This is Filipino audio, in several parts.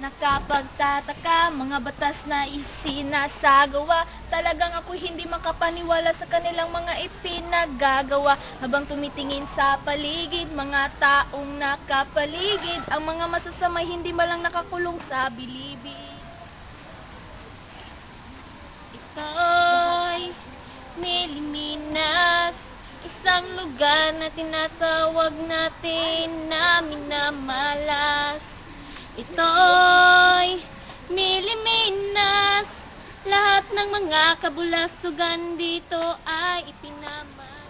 Nakapagtataka, mga batas na isinasagawa. Talagang ako hindi makapaniwala sa kanilang mga ipinagagawa. Habang tumitingin sa paligid, mga taong nakapaligid, ang mga masasamay hindi malang nakakulong sa bilibid. Ito'y Pilipinas, isang lugar na tinatawag natin na minamalas. Ito'y Pilipinas, lahat ng mga kabulastugan dito ay ipinaman.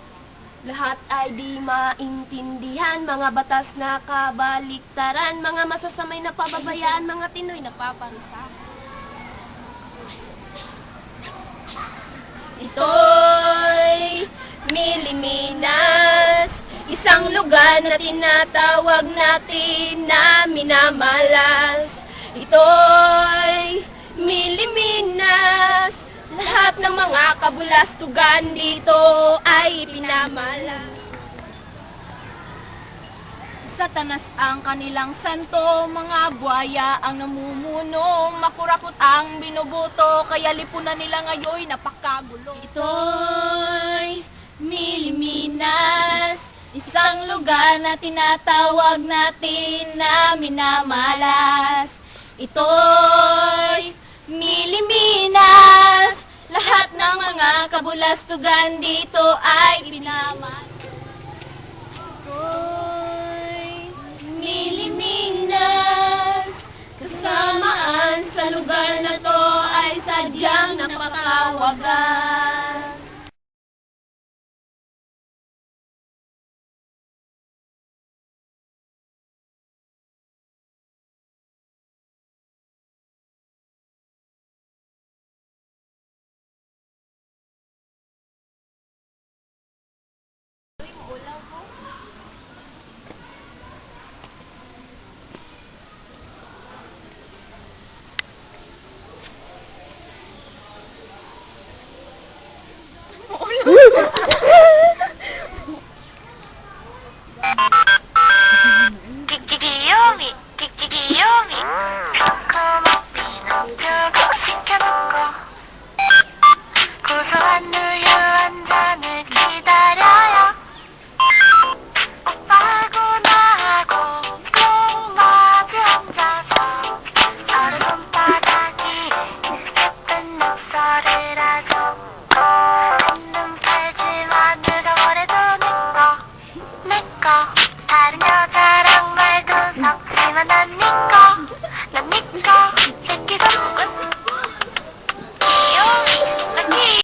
Lahat ay di maintindihan, mga batas na kabaliktaran, mga masasamay na pababayaan, mga Pinoy na paparusahan. Ito'y Pilipinas, isang lugar na tinatawag natin na minamalas. Ito'y Pilipinas, lahat ng mga kabulastugan dito ay pinamalas. Satanas ang kanilang santo, mga buhaya ang namumuno, makurakot ang binubuto, kaya lipunan nila ngayon napakagulo. Ito'y Pilipinas, isang lugar na tinatawag natin na minamalas. Ito'y Pilipinas, lahat ng mga kabulastugan dito ay pinamalas. Pilipinas, kasamaan sa lugar na to ay sadyang napakawagas.